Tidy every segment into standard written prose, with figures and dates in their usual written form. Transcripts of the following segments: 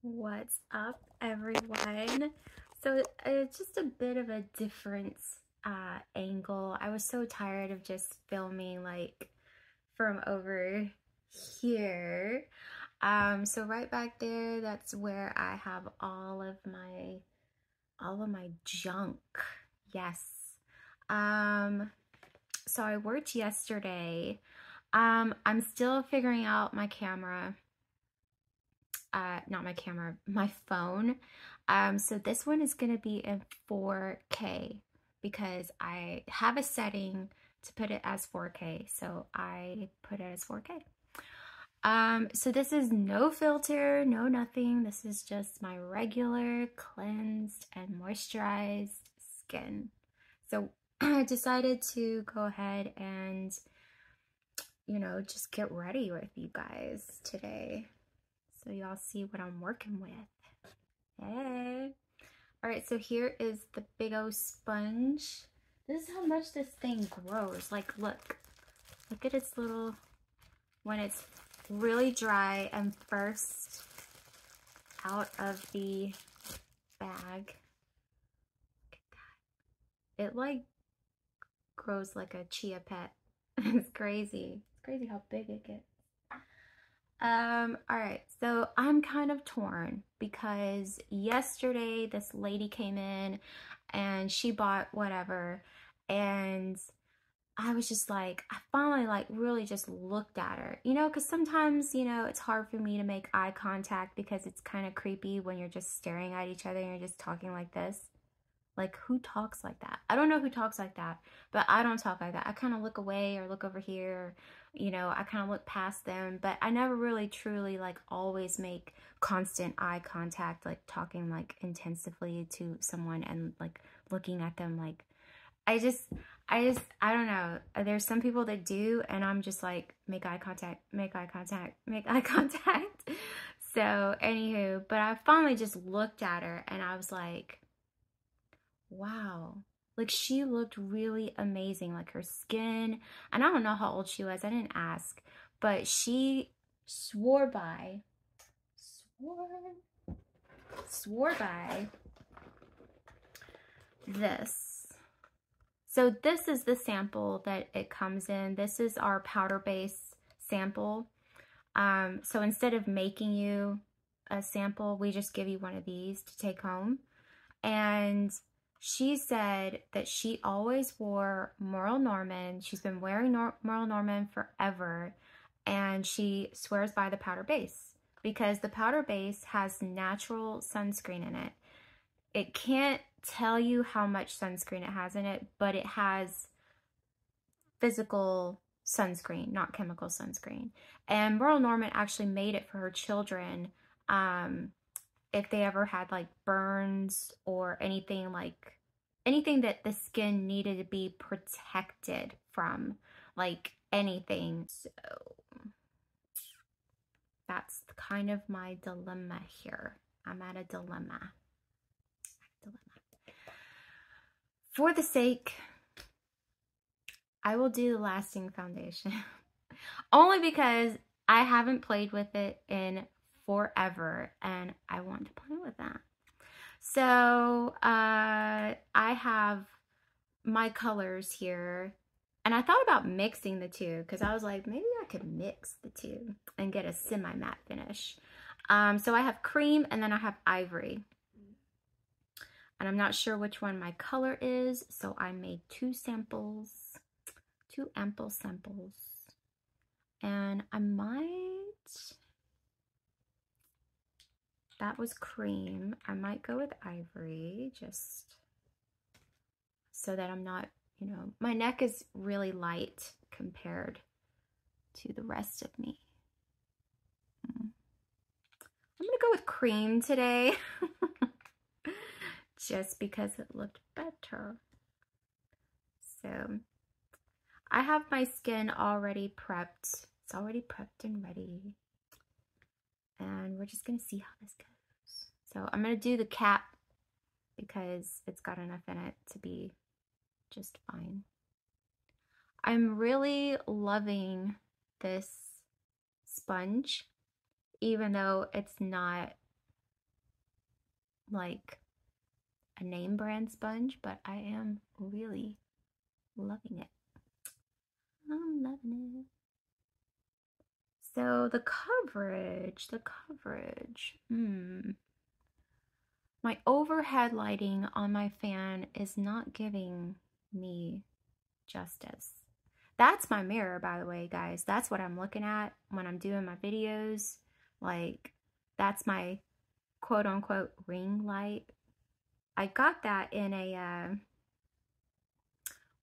What's up, everyone? So it's just a bit of a different angle. I was so tired of just filming like from over here. So right back there, that's where I have all of my junk. Yes. So I worked yesterday. I'm still figuring out my camera. Not my camera, my phone. So this one is gonna be in 4K because I have a setting to put it as 4K, so I put it as 4K. So this is no filter, no nothing. This is just my regular cleansed and moisturized skin. So I decided to go ahead and, just get ready with you guys today. So y'all see what I'm working with. Hey. All right, so here is the big old sponge. This is how much this thing grows. Like, look at its little, when it's really dry and first out of the bag. Look at that. It like grows like a chia pet. It's crazy. It's crazy how big it gets. All right, so I'm kind of torn because yesterday this lady came in and she bought whatever, and I was just like, I finally like really just looked at her, because sometimes, it's hard for me to make eye contact because it's kind of creepy when you're just staring at each other and you're just talking like this. Like, who talks like that? I don't know who talks like that, but I don't talk like that. I kind of look away or look over here, I kind of look past them, but I never really truly like always make constant eye contact, like talking like intensively to someone and like looking at them. Like, I don't know. There's some people that do, and I'm just like, make eye contact, make eye contact, make eye contact. So, anywho, but I finally just looked at her and I was like, wow. Like, she looked really amazing. Like, her skin, and I don't know how old she was. I didn't ask, but she swore by this. So this is the sample that it comes in. This is our powder base sample. So instead of making you a sample, we just give you one of these to take home. And she said that she always wore Merle Norman. She's been wearing Merle Norman forever, and she swears by the powder base because the powder base has natural sunscreen in it. It can't tell you how much sunscreen it has in it, but it has physical sunscreen, not chemical sunscreen. And Merle Norman actually made it for her children if they ever had like burns or anything that the skin needed to be protected from, like anything. So that's kind of my dilemma here. I'm at a dilemma. For the sake, I will do the lasting foundation. Only because I haven't played with it in forever and I want to play with that. So I have my colors here, and I thought about mixing the two because I was like, maybe I could mix the two and get a semi-matte finish. So I have cream and then I have ivory. And I'm not sure which one my color is, so I made two ample samples. And I might, that was cream. I might go with ivory just so that I'm not, my neck is really light compared to the rest of me. I'm gonna go with cream today. Just because it looked better. So I have my skin already prepped. It's already prepped and ready. And we're just gonna see how this goes. So I'm gonna do the cap because it's got enough in it to be just fine. I'm really loving this sponge, even though it's not like a name brand sponge, but I am really loving it. I'm loving it. So the coverage. My overhead lighting on my fan is not giving me justice. That's my mirror, by the way, guys. That's what I'm looking at when I'm doing my videos. Like, that's my quote unquote ring light. I got that in a,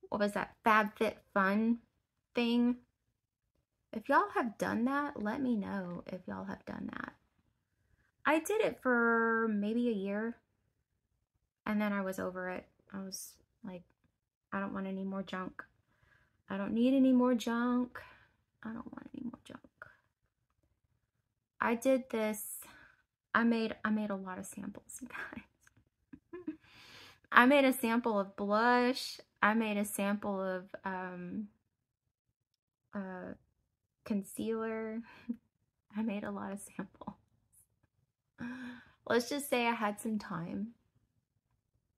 what was that, FabFitFun thing. If y'all have done that, let me know if y'all have done that. I did it for maybe a year, and then I was over it. I was like, I don't want any more junk. I don't need any more junk. I don't want any more junk. I did this. I made a lot of samples, you guys. I made a sample of blush. I made a sample of concealer. I made a lot of samples. Let's just say I had some time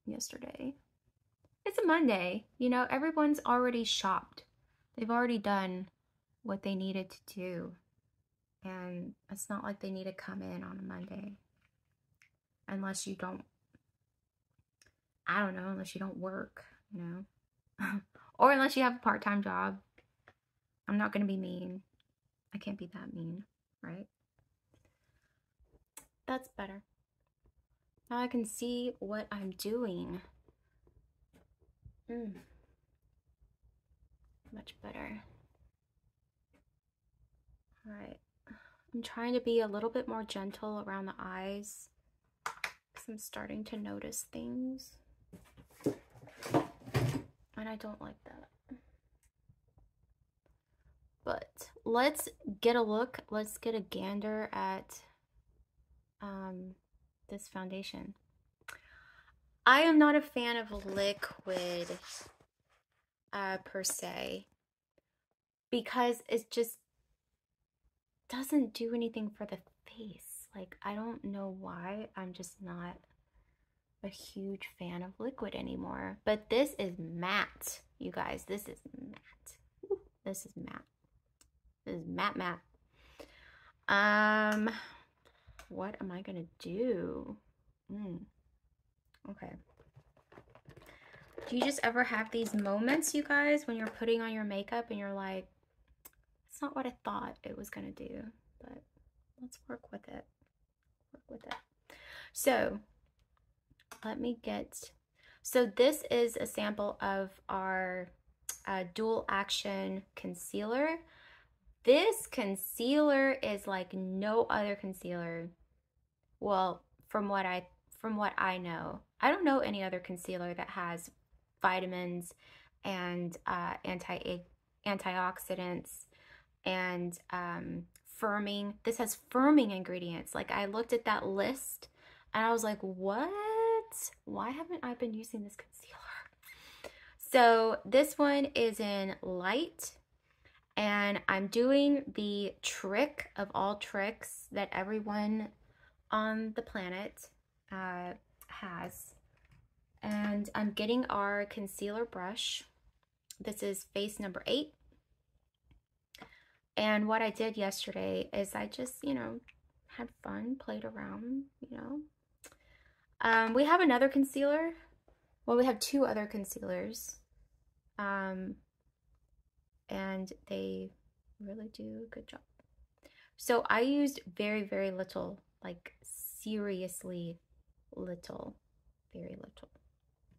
yesterday. It's a Monday, you know, everyone's already shopped. They've already done what they needed to do. And it's not like they need to come in on a Monday. Unless you don't, I don't know, unless you don't work, you know. Or unless you have a part-time job. I'm not going to be mean. I can't be that mean, right? That's better. Now I can see what I'm doing. Much better. All right. I'm trying to be a little bit more gentle around the eyes because I'm starting to notice things. And I don't like that. But let's get a look. Let's get a gander at this foundation. I am not a fan of liquid per se, because it just doesn't do anything for the face. Like, I don't know why. I'm just not a huge fan of liquid anymore. But this is matte, you guys. This is matte. This is matte. This is matte. What am I gonna do? Okay. Do you just ever have these moments, you guys, when you're putting on your makeup and you're like, it's not what I thought it was gonna do, but let's work with it. So let me get, so this is a sample of our dual action concealer. This concealer is like no other concealer. Well, from what I know. I don't know any other concealer that has vitamins and antioxidants and firming. This has firming ingredients. Like, I looked at that list and I was like, what? Why haven't I been using this concealer? So this one is in light, and I'm doing the trick of all tricks that everyone on the planet has. And I'm getting our concealer brush. This is face number 8. And what I did yesterday is I just, you know, had fun, played around, you know. We have another concealer. Well, we have 2 other concealers. And they really do a good job. So I used very, very little, like seriously little, very little.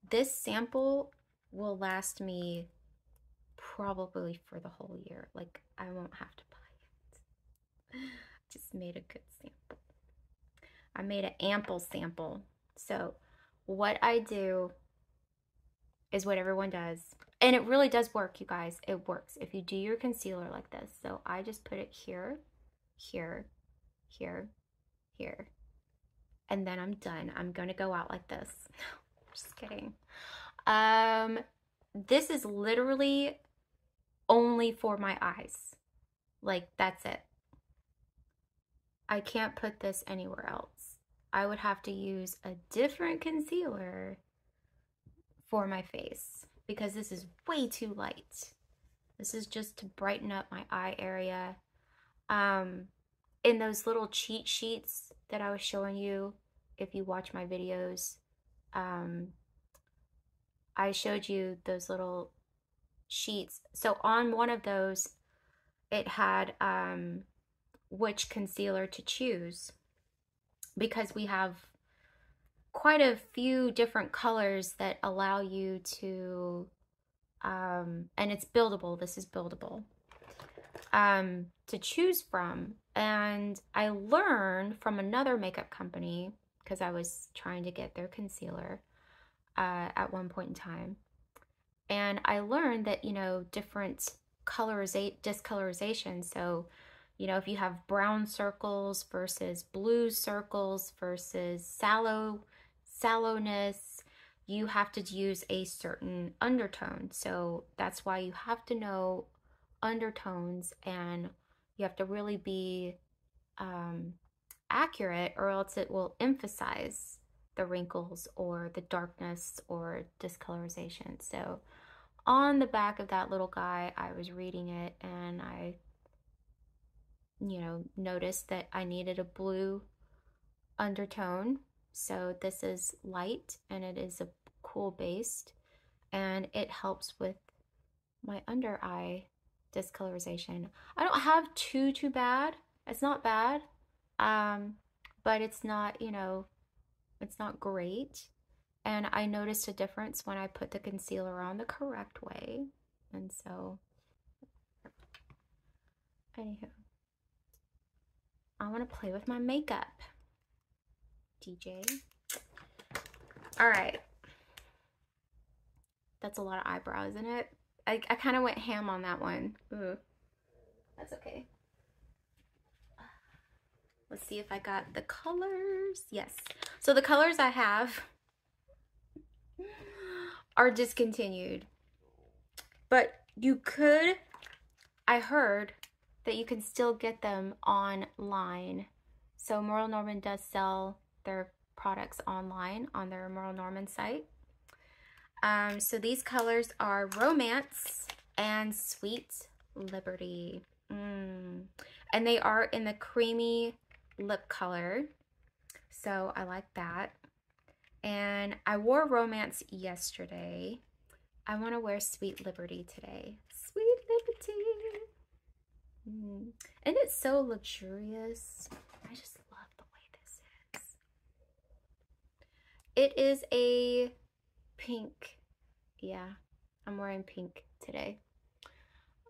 This sample will last me probably for the whole year. Like, I won't have to buy it. Just made a good sample. I made an ample sample. So what I do is what everyone does. And it really does work, you guys. It works if you do your concealer like this. So I just put it here, here, here, here. And then I'm done. I'm going to go out like this. Just kidding. This is literally only for my eyes. Like, that's it. I can't put this anywhere else. I would have to use a different concealer for my face because this is way too light. This is just to brighten up my eye area. Um, in those little cheat sheets that I was showing you, if you watch my videos, um, I showed you those little sheets. So on one of those, it had which concealer to choose because we have quite a few different colors that allow you to, and it's buildable, this is buildable, to choose from. And I learned from another makeup company, because I was trying to get their concealer at one point in time. And I learned that, you know, different discolorization. So, you know, if you have brown circles versus blue circles versus sallowness, you have to use a certain undertone. So that's why you have to know undertones, and you have to really be accurate, or else it will emphasize the wrinkles or the darkness or discolorization. So on the back of that little guy, I was reading it, and I, you know, noticed that I needed a blue undertone. So this is light, and it is a cool based, and it helps with my under eye discolorization. I don't have too bad. It's not bad. But it's not, you know, it's not great. And I noticed a difference when I put the concealer on the correct way. And so, anywho, I want to play with my makeup, DJ. All right. That's a lot of eyebrows, isn't it? I kind of went ham on that one. Ooh. That's okay. Let's see if I got the colors. Yes. So the colors I have are discontinued. But you could, I heard that you can still get them online. So Merle Norman does sell their products online on their Merle Norman site. So these colors are Romance and Sweet Liberty. And they are in the creamy lip color. So I like that. And I wore Romance yesterday. I want to wear Sweet Liberty today. Sweet Liberty. And it's so luxurious. I just love the way this is. It is a pink. Yeah, I'm wearing pink today.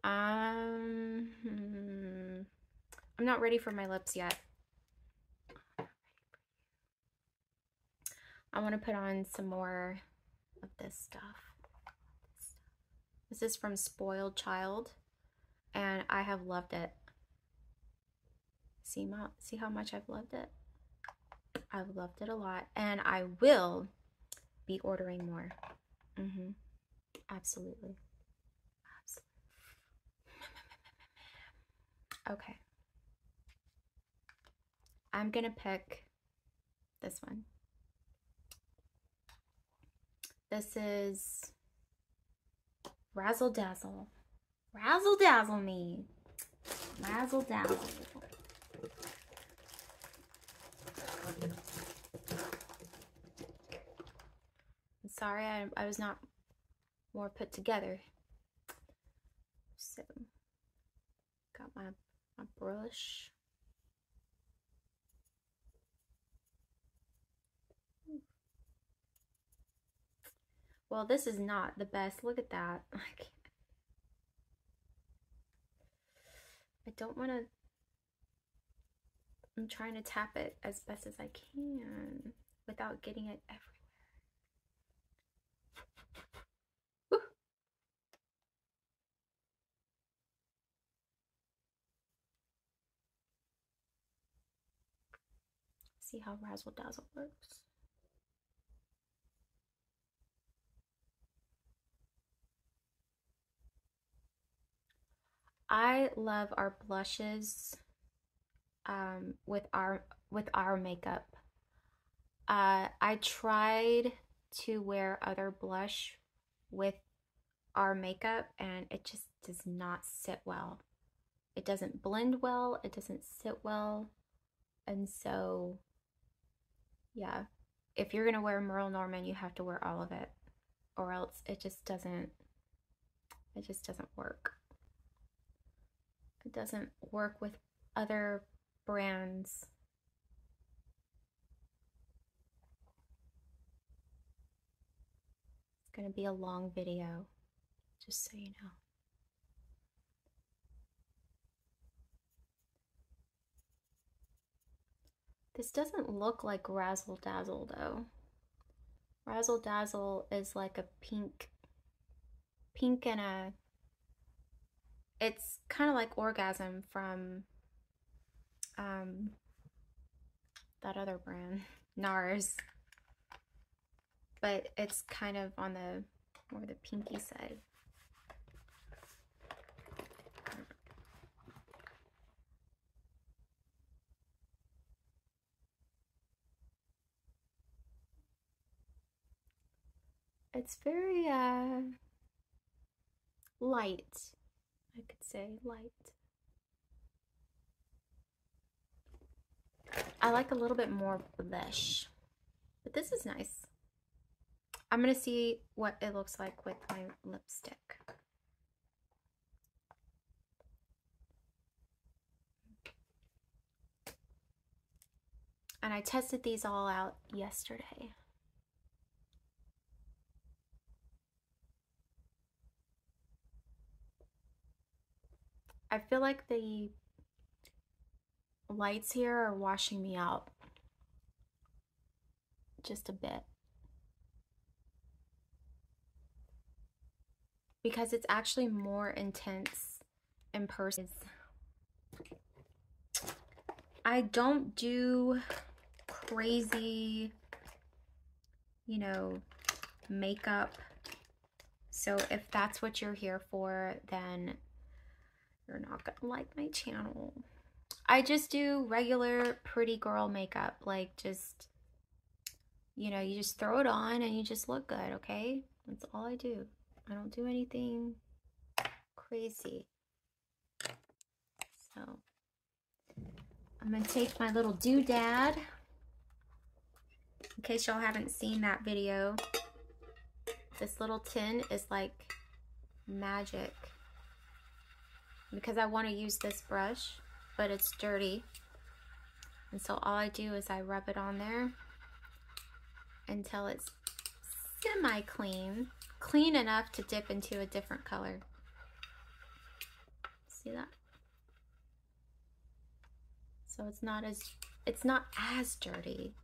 I'm not ready for my lips yet. I want to put on some more of this stuff. This is from Spoiled Child, and I have loved it. See how much I've loved it? I've loved it a lot, and I will be ordering more. Absolutely. Okay. I'm gonna pick this one. This is Razzle Dazzle. Razzle Dazzle me. Razzle Dazzle. I'm sorry I was not more put together. So, got my brush. Well, this is not the best. Look at that. I don't want to. I'm trying to tap it as best as I can without getting it everywhere. Woo. See how Razzle Dazzle works. I love our blushes with our makeup. I tried to wear other blush with our makeup and it just does not sit well. It doesn't blend well, it doesn't sit well. And so, yeah, if you're gonna wear Merle Norman, you have to wear all of it, or else it just doesn't work. It doesn't work with other brands. It's gonna be a long video, just so you know. This doesn't look like Razzle Dazzle though. Razzle Dazzle is like a pink and a, it's kind of like Orgasm from that other brand, NARS, but it's kind of on the more the pinky side. It's very light, I could say light. I like a little bit more blush, but this is nice. I'm gonna see what it looks like with my lipstick. And I tested these all out yesterday. I feel like the lights here are washing me out just a bit, because it's actually more intense in person. I don't do crazy, you know, makeup. So if that's what you're here for, then you're not gonna like my channel. I just do regular pretty girl makeup, like just, you know, you just throw it on and you just look good, okay? That's all I do. I don't do anything crazy. So I'm gonna take my little doodad. In case y'all haven't seen that video, this little tin is like magic, because I want to use this brush, but it's dirty. And so all I do is I rub it on there until it's semi-clean, clean enough to dip into a different color. See that? So it's not as dirty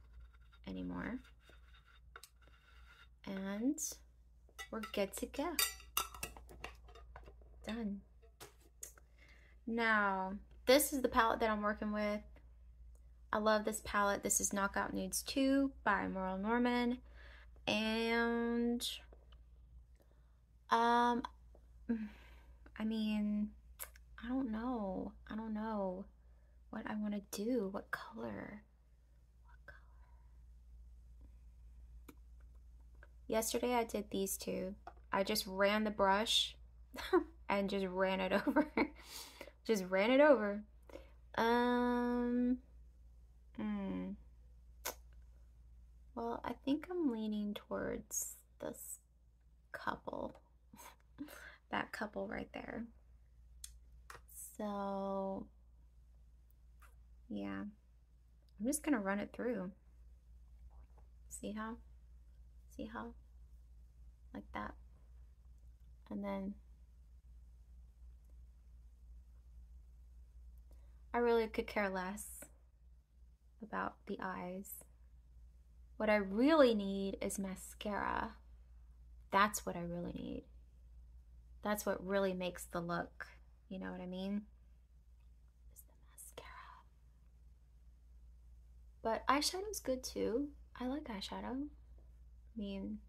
anymore. And we're good to go. Done. Now, this is the palette that I'm working with. I love this palette. This is Knockout Nudes 2 by Merle Norman. And I mean, I don't know what I want to do. What color? Yesterday I did these two. I just ran the brush and just ran it over. Just ran it over. Well, I think I'm leaning towards this couple. That couple right there. So, yeah. I'm just gonna run it through. See how? See how? Like that. And then I really could care less about the eyes. What I really need is mascara. That's what I really need. That's what really makes the look. You know what I mean? Is the mascara. But eyeshadow's good too. I like eyeshadow. I mean,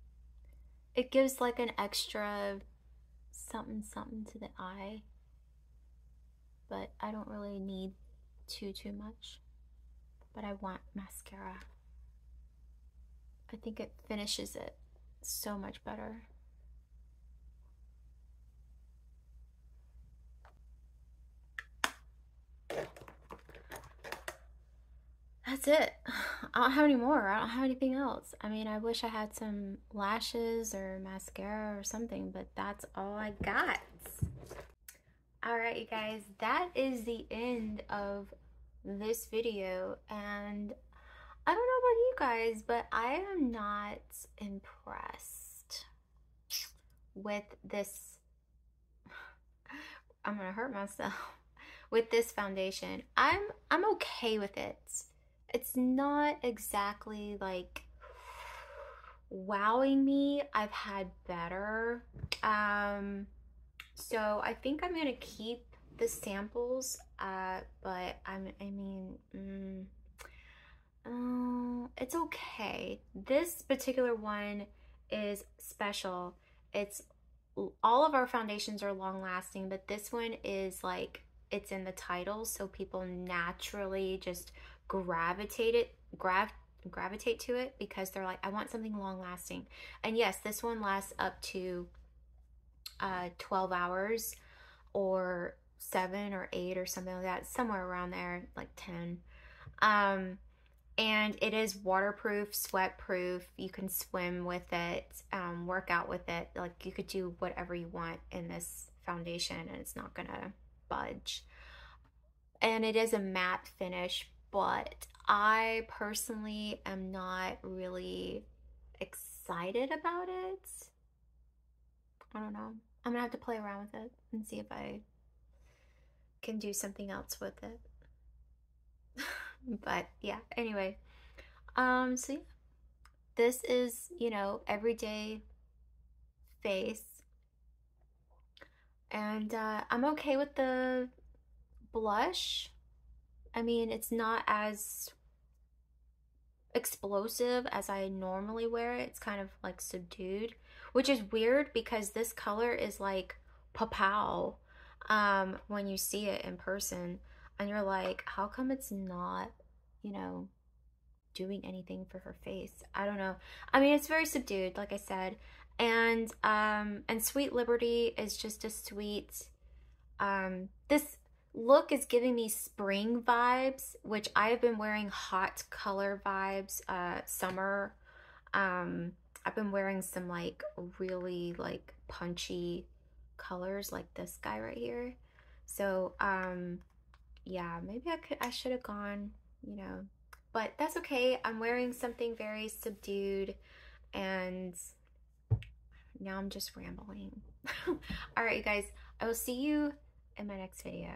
it gives like an extra something to the eye. But I don't really need too much. But I want mascara. I think it finishes it so much better. That's it. I don't have any more. I don't have anything else. I mean, I wish I had some lashes or mascara or something, but that's all I got. All right, you guys, that is the end of this video. And I don't know about you guys, but I am not impressed with this. I'm gonna hurt myself with this foundation. I'm okay with it. It's not exactly like wowing me. I've had better. So I think I'm gonna keep the samples, but it's okay. This particular one is special. It's all of our foundations are long lasting, but this one is like it's in the title, so people naturally just gravitate to it because they're like, I want something long lasting. And yes, this one lasts up to 12 hours or 7 or 8 or something like that, somewhere around there, like 10. And it is waterproof, sweat proof. You can swim with it, work out with it. Like, you could do whatever you want in this foundation and it's not gonna budge. And it is a matte finish, but I personally am not really excited about it. I don't know. I'm gonna have to play around with it and see if I can do something else with it. But yeah, anyway. So yeah, this is, you know, everyday face. And I'm okay with the blush. I mean, it's not as explosive as I normally wear it. It's kind of like subdued, which is weird because this color is like pow when you see it in person. And you're like, how come it's not, you know, doing anything for her face? I don't know. I mean, it's very subdued, like I said. And Sweet Liberty is just a sweet, this look is giving me spring vibes, which I have been wearing hot color vibes, summer. I've been wearing some like really like punchy colors like this guy right here. So, yeah, maybe I should have gone, you know, but that's okay. I'm wearing something very subdued and now I'm just rambling. All right, you guys, I will see you in my next video.